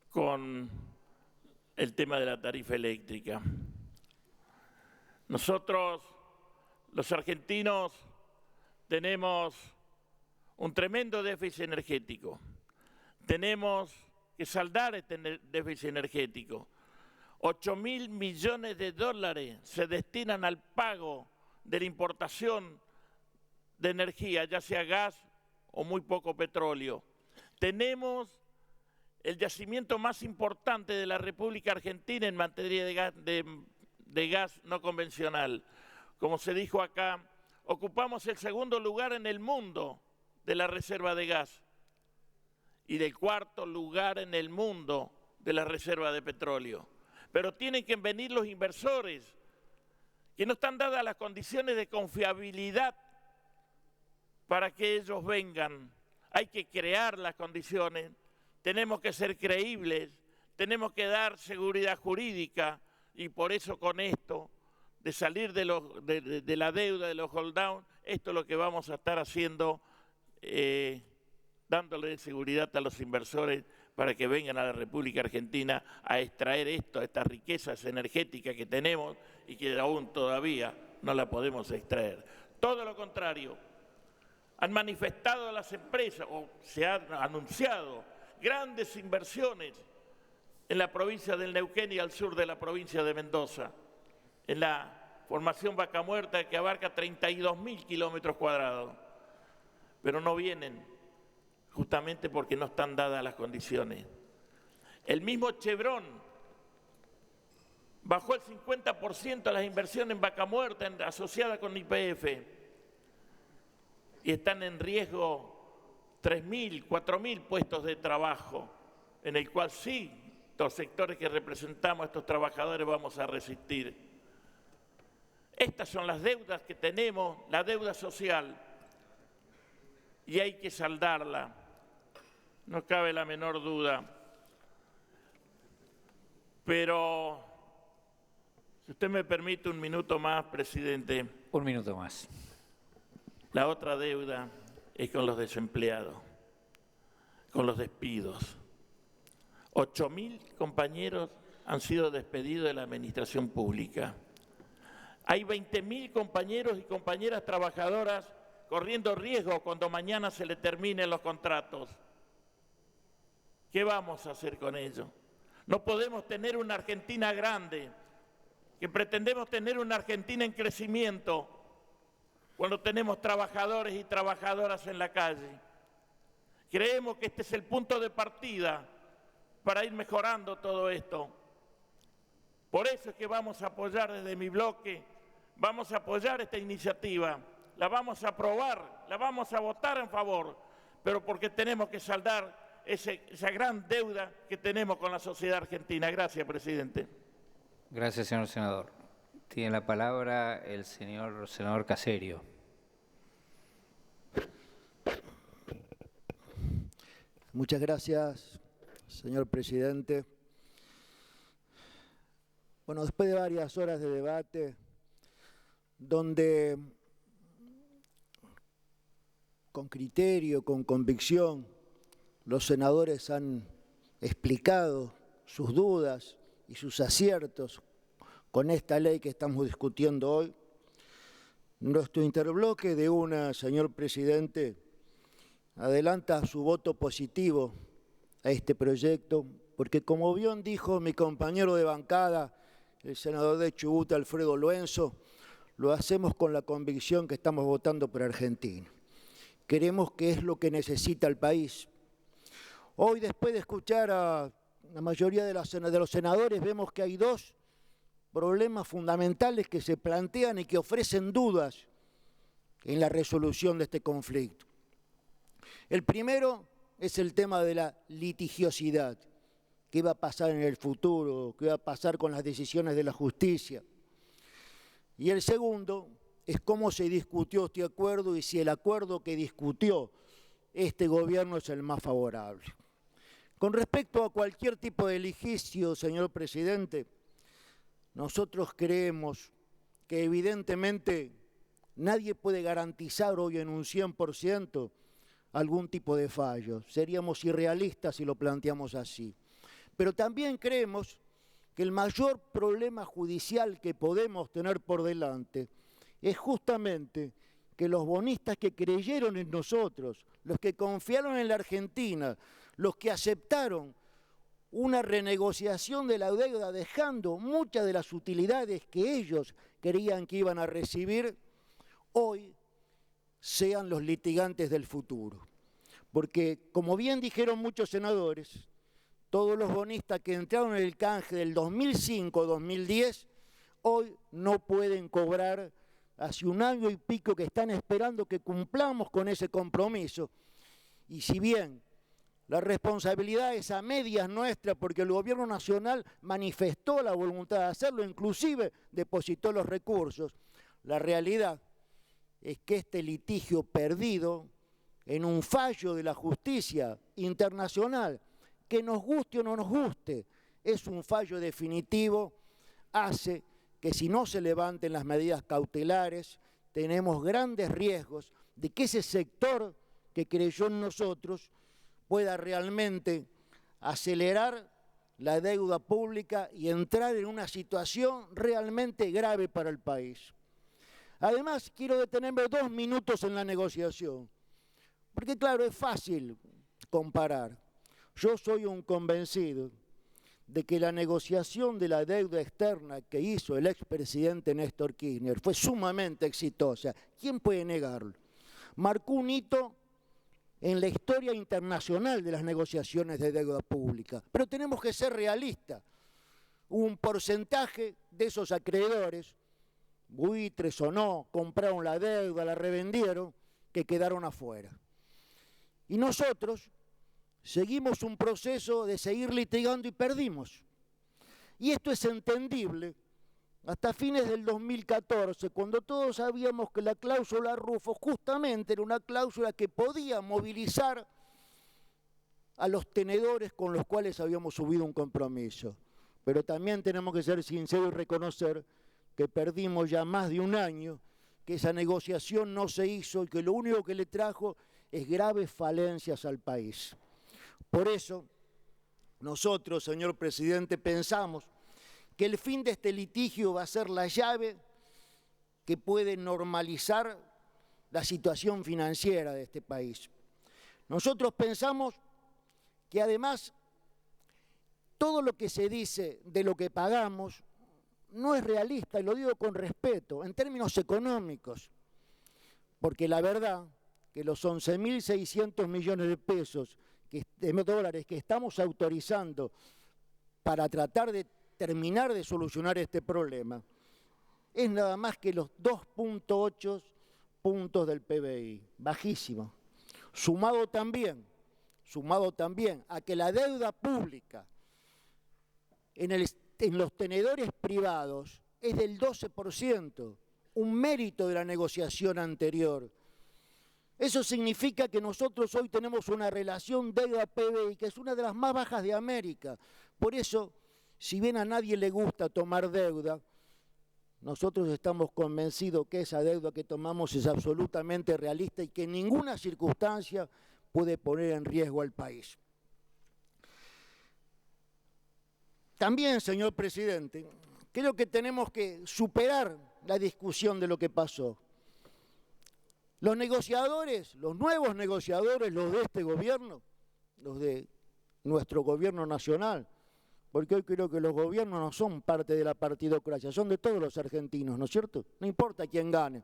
con el tema de la tarifa eléctrica. Nosotros, los argentinos, tenemos un tremendo déficit energético. Tenemos que saldar este déficit energético. 8.000 millones de dólares se destinan al pago de la importación de energía, ya sea gas o muy poco petróleo. Tenemos el yacimiento más importante de la República Argentina en materia de gas no convencional. Como se dijo acá, ocupamos el segundo lugar en el mundo de la reserva de gas y del cuarto lugar en el mundo de la reserva de petróleo. Pero tienen que venir los inversores, que no están dadas las condiciones de confiabilidad para que ellos vengan. Hay que crear las condiciones, tenemos que ser creíbles, tenemos que dar seguridad jurídica y por eso con esto, de salir de la deuda, de los hold down, esto es lo que vamos a estar haciendo, dándole seguridad a los inversores para que vengan a la República Argentina a extraer estas riquezas energéticas que tenemos y que aún todavía no la podemos extraer. Todo lo contrario, han manifestado las empresas, o se han anunciado grandes inversiones en la provincia del Neuquén y al sur de la provincia de Mendoza, en la formación Vaca Muerta que abarca 32.000 kilómetros cuadrados, pero no vienen justamente porque no están dadas las condiciones. El mismo Chevron bajó el 50% las inversiones en Vaca Muerta asociadas con YPF y están en riesgo 3.000, 4.000 puestos de trabajo, en el cual sí, los sectores que representamos a estos trabajadores vamos a resistir. Estas son las deudas que tenemos, la deuda social, y hay que saldarla. No cabe la menor duda. Pero, si usted me permite un minuto más, presidente. Un minuto más. La otra deuda es con los desempleados, con los despidos. 8.000 compañeros han sido despedidos de la administración pública. Hay 20.000 compañeros y compañeras trabajadoras corriendo riesgo cuando mañana se le terminen los contratos. ¿Qué vamos a hacer con ello? No podemos tener una Argentina grande, que pretendemos tener una Argentina en crecimiento, cuando tenemos trabajadores y trabajadoras en la calle. Creemos que este es el punto de partida para ir mejorando todo esto. Por eso es que vamos a apoyar desde mi bloque, vamos a apoyar esta iniciativa, la vamos a aprobar, la vamos a votar en favor, pero porque tenemos que saldar esa gran deuda que tenemos con la sociedad argentina. Gracias, presidente. Gracias, señor senador. Tiene la palabra el señor senador Caserio. Muchas gracias, señor presidente. Bueno, después de varias horas de debate, donde con criterio, con convicción, los senadores han explicado sus dudas y sus aciertos con esta ley que estamos discutiendo hoy, nuestro interbloque de una, señor presidente, adelanta su voto positivo a este proyecto, porque como bien dijo mi compañero de bancada, el senador de Chubut, Alfredo Loenzo, lo hacemos con la convicción que estamos votando por Argentina. Queremos que es lo que necesita el país. Hoy, después de escuchar a la mayoría de los senadores, vemos que hay dos problemas fundamentales que se plantean y que ofrecen dudas en la resolución de este conflicto. El primero es el tema de la litigiosidad. ¿Qué va a pasar en el futuro? ¿Qué va a pasar con las decisiones de la justicia? Y el segundo es cómo se discutió este acuerdo y si el acuerdo que discutió este gobierno es el más favorable. Con respecto a cualquier tipo de litigio, señor presidente, nosotros creemos que evidentemente nadie puede garantizar hoy en un 100% algún tipo de fallo. Seríamos irrealistas si lo planteamos así. Pero también creemos que el mayor problema judicial que podemos tener por delante es justamente que los bonistas que creyeron en nosotros, los que confiaron en la Argentina, los que aceptaron una renegociación de la deuda dejando muchas de las utilidades que ellos creían que iban a recibir, hoy sean los litigantes del futuro. Porque, como bien dijeron muchos senadores, todos los bonistas que entraron en el canje del 2005-2010, hoy no pueden cobrar hace un año y pico que están esperando que cumplamos con ese compromiso. Y si bien la responsabilidad es a medias nuestra, porque el gobierno nacional manifestó la voluntad de hacerlo, inclusive depositó los recursos, la realidad es que este litigio perdido en un fallo de la justicia internacional, que nos guste o no nos guste, es un fallo definitivo, hace que si no se levanten las medidas cautelares, tenemos grandes riesgos de que ese sector que creyó en nosotros pueda realmente acelerar la deuda pública y entrar en una situación realmente grave para el país. Además, quiero detenerme 2 minutos en la negociación, porque claro, es fácil comparar. Yo soy un convencido de que la negociación de la deuda externa que hizo el expresidente Néstor Kirchner fue sumamente exitosa. ¿Quién puede negarlo? Marcó un hito en la historia internacional de las negociaciones de deuda pública. Pero tenemos que ser realistas. Un porcentaje de esos acreedores, buitres o no, compraron la deuda, la revendieron, que quedaron afuera. Y nosotros seguimos un proceso de seguir litigando y perdimos. Y esto es entendible hasta fines del 2014, cuando todos sabíamos que la cláusula Rufo justamente era una cláusula que podía movilizar a los tenedores con los cuales habíamos subido un compromiso. Pero también tenemos que ser sinceros y reconocer que perdimos ya más de un año, que esa negociación no se hizo y que lo único que le trajo es graves falencias al país. Por eso, nosotros, señor presidente, pensamos que el fin de este litigio va a ser la llave que puede normalizar la situación financiera de este país. Nosotros pensamos que además todo lo que se dice de lo que pagamos no es realista, y lo digo con respeto, en términos económicos, porque la verdad que los 11.600 millones de pesos, de dólares que estamos autorizando para tratar de terminar de solucionar este problema, es nada más que los 2.8 puntos del PBI, bajísimo, sumado también a que la deuda pública en los tenedores privados es del 12%, un mérito de la negociación anterior. Eso significa que nosotros hoy tenemos una relación deuda-PBI que es una de las más bajas de América. Por eso, si bien a nadie le gusta tomar deuda, nosotros estamos convencidos que esa deuda que tomamos es absolutamente realista y que en ninguna circunstancia puede poner en riesgo al país. También, señor presidente, creo que tenemos que superar la discusión de lo que pasó. Los negociadores, los nuevos negociadores, los de este gobierno, los de nuestro gobierno nacional, porque hoy creo que los gobiernos no son parte de la partidocracia, son de todos los argentinos, ¿no es cierto? No importa quién gane.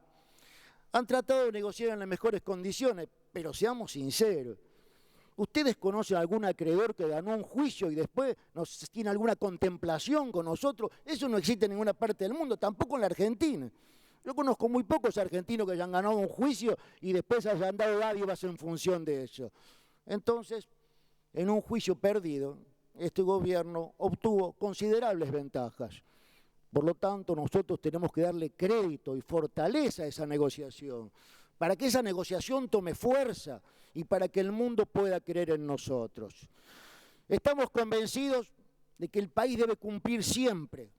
Han tratado de negociar en las mejores condiciones, pero seamos sinceros. ¿Ustedes conocen algún acreedor que ganó un juicio y después tiene alguna contemplación con nosotros? Eso no existe en ninguna parte del mundo, tampoco en la Argentina. Yo conozco muy pocos argentinos que hayan ganado un juicio y después hayan dado dádivas en función de eso. Entonces, en un juicio perdido, este gobierno obtuvo considerables ventajas. Por lo tanto, nosotros tenemos que darle crédito y fortaleza a esa negociación, para que esa negociación tome fuerza y para que el mundo pueda creer en nosotros. Estamos convencidos de que el país debe cumplir siempre.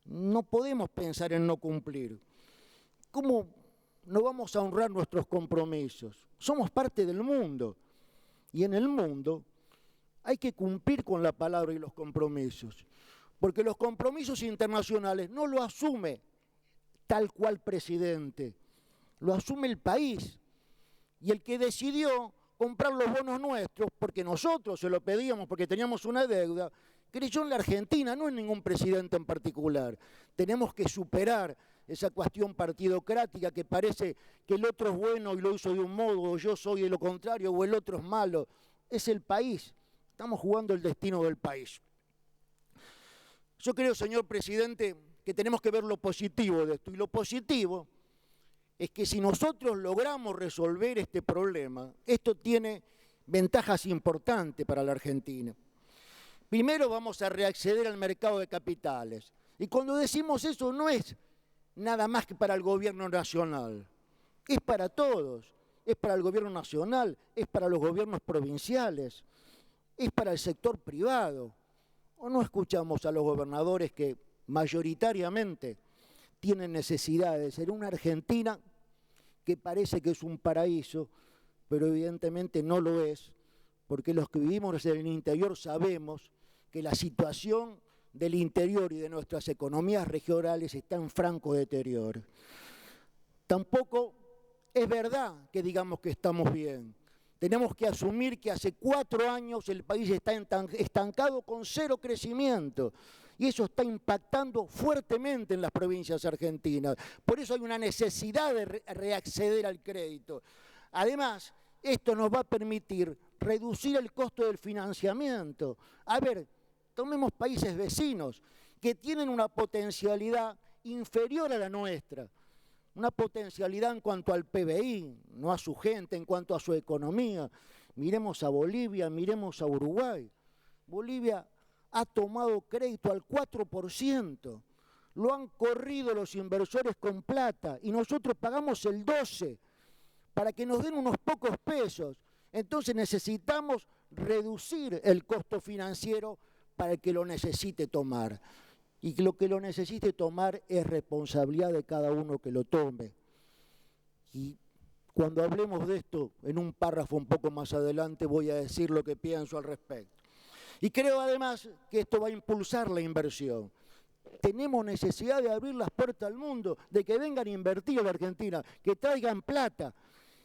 No podemos pensar en no cumplir. ¿Cómo no vamos a honrar nuestros compromisos? Somos parte del mundo y en el mundo hay que cumplir con la palabra y los compromisos, porque los compromisos internacionales no lo asume tal cual presidente, lo asume el país. Y el que decidió comprar los bonos nuestros, porque nosotros se lo pedíamos, porque teníamos una deuda, creyó en la Argentina, no en ningún presidente en particular. Tenemos que superar esa cuestión partidocrática que parece que el otro es bueno y lo hizo de un modo, o yo soy de lo contrario, o el otro es malo. Es el país. Estamos jugando el destino del país. Yo creo, señor presidente, que tenemos que ver lo positivo de esto. Y lo positivo es que si nosotros logramos resolver este problema, esto tiene ventajas importantes para la Argentina. Primero vamos a reacceder al mercado de capitales. Y cuando decimos eso no es nada más que para el gobierno nacional. Es para todos. Es para el gobierno nacional, es para los gobiernos provinciales, es para el sector privado. ¿O no escuchamos a los gobernadores que mayoritariamente tienen necesidades en una Argentina que parece que es un paraíso, pero evidentemente no lo es, porque los que vivimos en el interior sabemos que la situación del interior y de nuestras economías regionales está en franco deterioro. Tampoco es verdad que digamos que estamos bien. Tenemos que asumir que hace 4 años el país está estancado con 0 crecimiento y eso está impactando fuertemente en las provincias argentinas. Por eso hay una necesidad de reacceder al crédito. Además, esto nos va a permitir reducir el costo del financiamiento. A ver, tomemos países vecinos que tienen una potencialidad inferior a la nuestra. Una potencialidad en cuanto al PBI, no a su gente, en cuanto a su economía. Miremos a Bolivia, miremos a Uruguay. Bolivia ha tomado crédito al 4%. Lo han corrido los inversores con plata y nosotros pagamos el 12% para que nos den unos pocos pesos. Entonces necesitamos reducir el costo financiero para el que lo necesite tomar. Y lo que lo necesite tomar es responsabilidad de cada uno que lo tome. Y cuando hablemos de esto, en un párrafo un poco más adelante, voy a decir lo que pienso al respecto. Y creo además que esto va a impulsar la inversión. Tenemos necesidad de abrir las puertas al mundo, de que vengan a invertir a la Argentina, que traigan plata.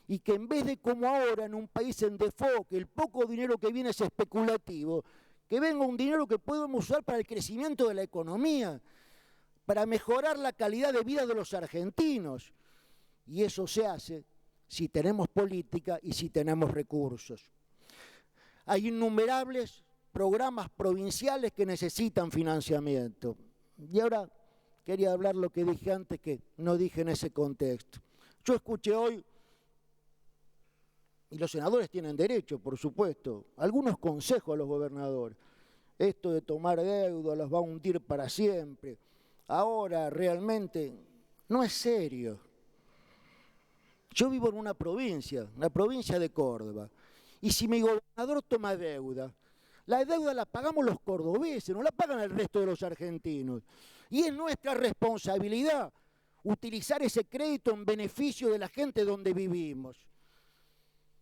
Y que en vez de como ahora en un país en default, que el poco dinero que viene es especulativo, que venga un dinero que podemos usar para el crecimiento de la economía, para mejorar la calidad de vida de los argentinos. Y eso se hace si tenemos política y si tenemos recursos. Hay innumerables programas provinciales que necesitan financiamiento. Y ahora quería hablar lo que dije antes, que no dije en ese contexto. Yo escuché hoy, y los senadores tienen derecho, por supuesto, algunos consejos a los gobernadores. Esto de tomar deuda los va a hundir para siempre. Ahora realmente no es serio. Yo vivo en una provincia, la provincia de Córdoba, y si mi gobernador toma deuda, la deuda la pagamos los cordobeses, no la pagan el resto de los argentinos. Y es nuestra responsabilidad utilizar ese crédito en beneficio de la gente donde vivimos.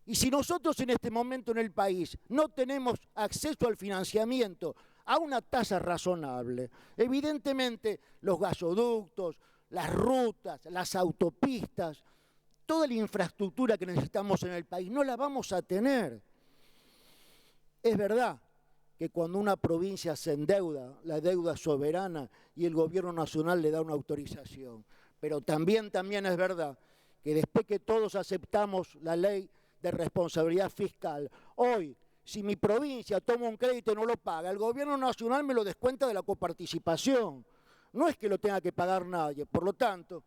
Y si nosotros en este momento en el país no tenemos acceso al financiamiento a una tasa razonable, evidentemente los gasoductos, las rutas, las autopistas, toda la infraestructura que necesitamos en el país no la vamos a tener. Es verdad que cuando una provincia se endeuda, la deuda es soberana y el gobierno nacional le da una autorización. Pero también es verdad que después que todos aceptamos la ley de responsabilidad fiscal, hoy, si mi provincia toma un crédito y no lo paga, el gobierno nacional me lo descuenta de la coparticipación. No es que lo tenga que pagar nadie. Por lo tanto,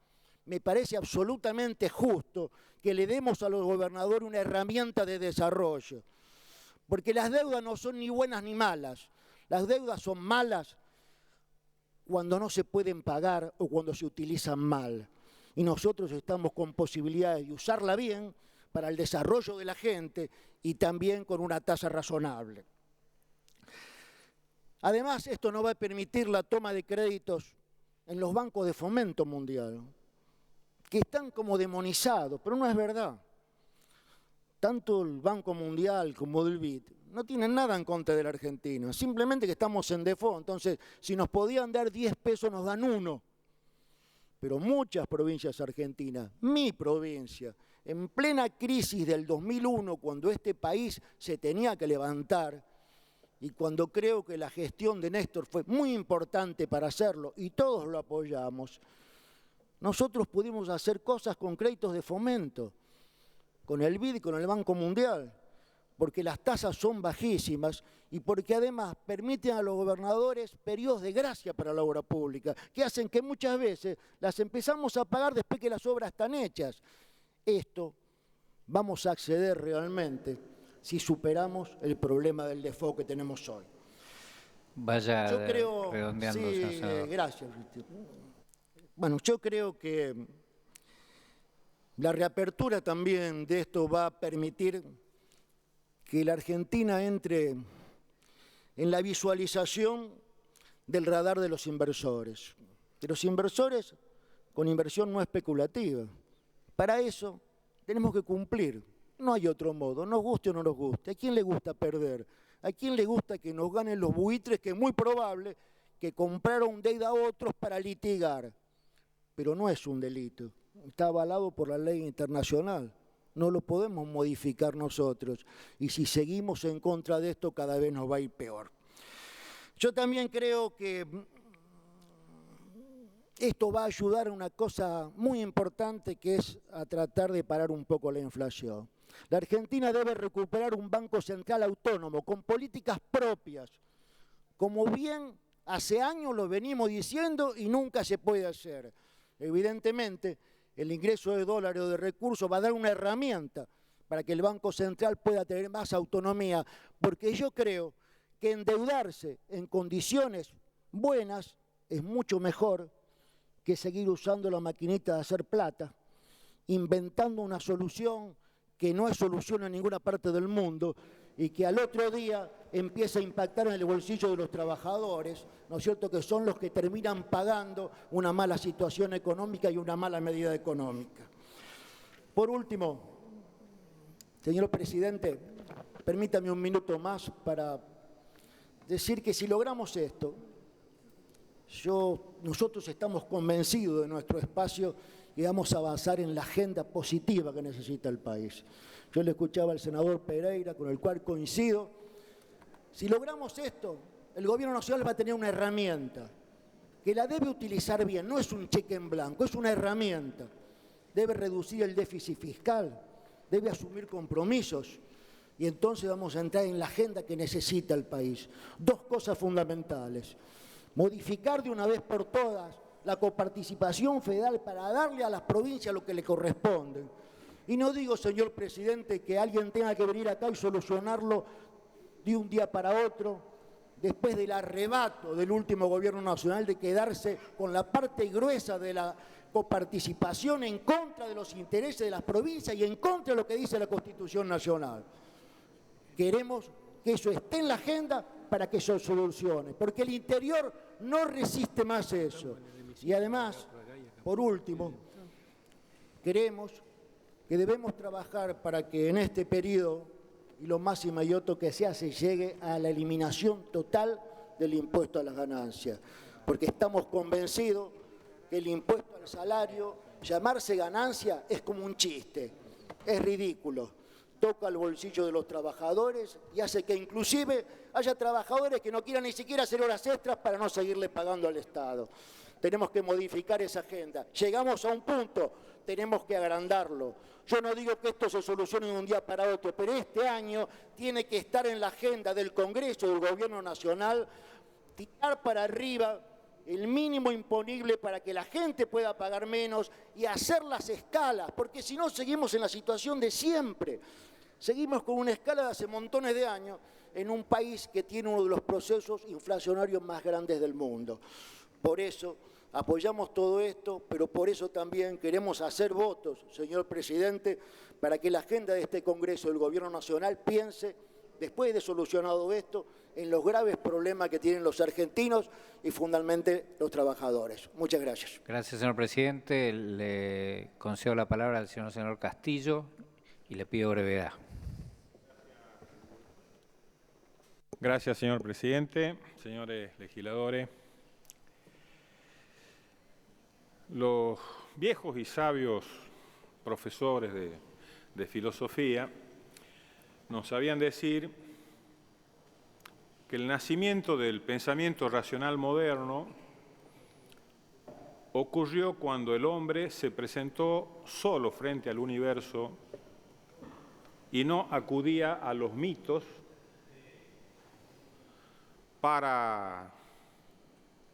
me parece absolutamente justo que le demos a los gobernadores una herramienta de desarrollo. Porque las deudas no son ni buenas ni malas. Las deudas son malas cuando no se pueden pagar o cuando se utilizan mal. y nosotros estamos con posibilidades de usarla bien para el desarrollo de la gente y también con una tasa razonable. Además, esto no va a permitir la toma de créditos en los bancos de fomento mundial, que están como demonizados, pero no es verdad. Tanto el Banco Mundial como el BID no tienen nada en contra de la Argentina, simplemente que estamos en default. Entonces, si nos podían dar 10 pesos, nos dan 1. Pero muchas provincias argentinas, mi provincia, en plena crisis del 2001, cuando este país se tenía que levantar, y cuando creo que la gestión de Néstor fue muy importante para hacerlo, y todos lo apoyamos, nosotros pudimos hacer cosas con créditos de fomento, con el BID y con el Banco Mundial, porque las tasas son bajísimas y porque además permiten a los gobernadores periodos de gracia para la obra pública, que hacen que muchas veces las empezamos a pagar después que las obras están hechas. Esto vamos a acceder realmente si superamos el problema del default que tenemos hoy. Vaya yo creo, redondeando, sí, señor senador. Gracias. Bueno, yo creo que la reapertura también de esto va a permitir que la Argentina entre en la visualización del radar de los inversores. De los inversores con inversión no especulativa. Para eso tenemos que cumplir. No hay otro modo, nos guste o no nos guste. ¿A quién le gusta perder? ¿A quién le gusta que nos ganen los buitres, que es muy probable que compraron deuda a otros para litigar? Pero no es un delito, está avalado por la ley internacional. No lo podemos modificar nosotros. Y si seguimos en contra de esto, cada vez nos va a ir peor. Yo también creo que esto va a ayudar a una cosa muy importante, que es a tratar de parar un poco la inflación. La Argentina debe recuperar un banco central autónomo, con políticas propias, como bien hace años lo venimos diciendo y nunca se puede hacer. Evidentemente, el ingreso de dólares o de recursos va a dar una herramienta para que el Banco Central pueda tener más autonomía, porque yo creo que endeudarse en condiciones buenas es mucho mejor que seguir usando la maquinita de hacer plata, inventando una solución que no es solución en ninguna parte del mundo y que al otro día empieza a impactar en el bolsillo de los trabajadores, ¿no es cierto?, que son los que terminan pagando una mala situación económica y una mala medida económica. Por último, señor presidente, permítame un minuto más para decir que si logramos esto, nosotros estamos convencidos de nuestro espacio y vamos a avanzar en la agenda positiva que necesita el país. Yo le escuchaba al senador Pereira, con el cual coincido. Si logramos esto, el Gobierno Nacional va a tener una herramienta que la debe utilizar bien, no es un cheque en blanco, es una herramienta. Debe reducir el déficit fiscal, debe asumir compromisos y entonces vamos a entrar en la agenda que necesita el país. Dos cosas fundamentales: modificar de una vez por todas la coparticipación federal para darle a las provincias lo que le corresponde. Y no digo, señor presidente, que alguien tenga que venir acá y solucionarlo de un día para otro, después del arrebato del último gobierno nacional de quedarse con la parte gruesa de la coparticipación en contra de los intereses de las provincias y en contra de lo que dice la Constitución Nacional. Queremos que eso esté en la agenda para que eso solucione, porque el interior no resiste más eso. Y además, por último, creemos que debemos trabajar para que en este periodo, y lo más inmediato que se hace, llegue a la eliminación total del impuesto a las ganancias, porque estamos convencidos que el impuesto al salario, llamarse ganancia, es como un chiste, es ridículo. Toca el bolsillo de los trabajadores y hace que inclusive haya trabajadores que no quieran ni siquiera hacer horas extras para no seguirle pagando al Estado. Tenemos que modificar esa agenda. Llegamos a un punto, tenemos que agrandarlo. Yo no digo que esto se solucione de un día para otro, pero este año tiene que estar en la agenda del Congreso, del Gobierno Nacional, tirar para arriba el mínimo imponible para que la gente pueda pagar menos y hacer las escalas, porque si no seguimos en la situación de siempre. Seguimos con una escala de hace montones de años en un país que tiene uno de los procesos inflacionarios más grandes del mundo. Por eso Apoyamos todo esto, pero por eso también queremos hacer votos, señor presidente, para que la agenda de este Congreso del Gobierno Nacional piense, después de solucionado esto, en los graves problemas que tienen los argentinos y fundamentalmente los trabajadores. Muchas gracias. Gracias, señor presidente. Le concedo la palabra al senador Castillo y le pido brevedad. Gracias, señor presidente. Señores legisladores, los viejos y sabios profesores de filosofía nos sabían decir que el nacimiento del pensamiento racional moderno ocurrió cuando el hombre se presentó solo frente al universo y no acudía a los mitos para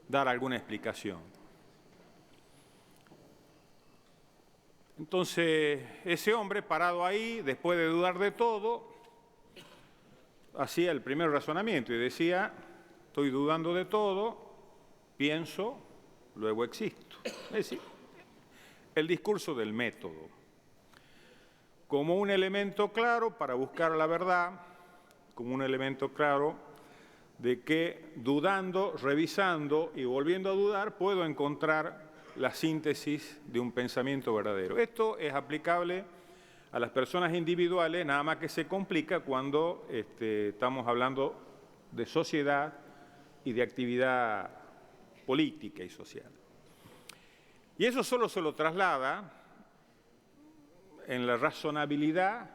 dar alguna explicación. Entonces, ese hombre parado ahí, después de dudar de todo, hacía el primer razonamiento y decía, estoy dudando de todo, pienso, luego existo. Es decir, el discurso del método, como un elemento claro para buscar la verdad, como un elemento claro de que dudando, revisando y volviendo a dudar, puedo encontrar la síntesis de un pensamiento verdadero. Esto es aplicable a las personas individuales, nada más que se complica cuando estamos hablando de sociedad y de actividad política y social. Y eso solo se lo traslada en la razonabilidad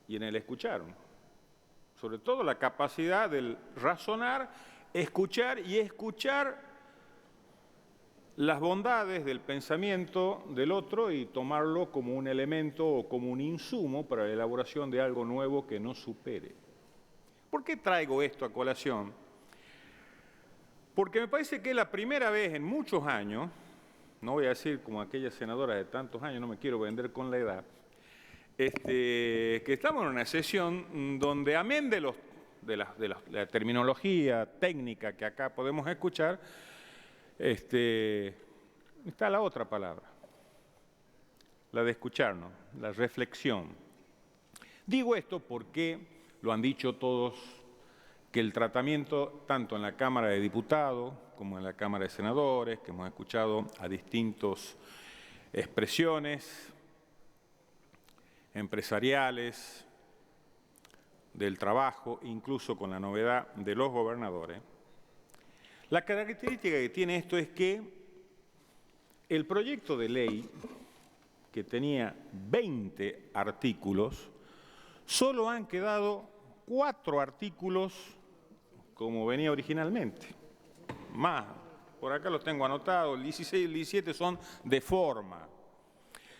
y en el escuchar. Sobre todo la capacidad del razonar, escuchar y escuchar las bondades del pensamiento del otro y tomarlo como un elemento o como un insumo para la elaboración de algo nuevo que no supere. ¿Por qué traigo esto a colación? Porque me parece que es la primera vez en muchos años, no voy a decir como aquella senadora de tantos años, no me quiero vender con la edad, que estamos en una sesión donde, amén de la terminología técnica que acá podemos escuchar, está la otra palabra, la de escucharnos, la reflexión. Digo esto porque lo han dicho todos, que el tratamiento, tanto en la Cámara de Diputados como en la Cámara de Senadores, que hemos escuchado a distintas expresiones empresariales, del trabajo, incluso con la novedad de los gobernadores, la característica que tiene esto es que el proyecto de ley, que tenía 20 artículos, solo han quedado 4 artículos como venía originalmente. Más, por acá los tengo anotados, el 16 y el 17 son de forma.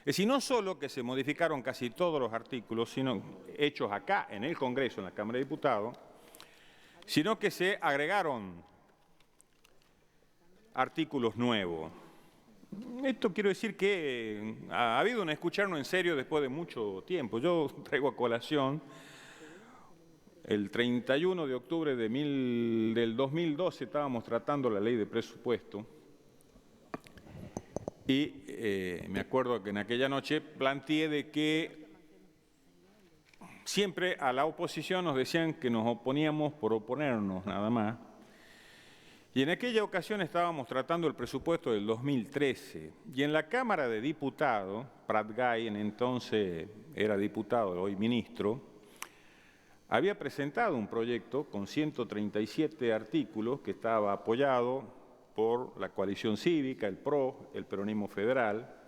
Es decir, no solo que se modificaron casi todos los artículos, sino hechos acá en el Congreso, en la Cámara de Diputados, sino que se agregaron artículos nuevos. Esto quiero decir que ha habido un escucharnos en serio después de mucho tiempo. Yo traigo a colación el 31 de octubre del 2012 estábamos tratando la ley de presupuesto y me acuerdo que en aquella noche planteé de que siempre a la oposición nos decían que nos oponíamos por oponernos nada más. Y en aquella ocasión estábamos tratando el presupuesto del 2013 y en la Cámara de Diputados, Prat Gay, en entonces era diputado, hoy ministro, había presentado un proyecto con 137 artículos que estaba apoyado por la coalición cívica, el PRO, el peronismo federal,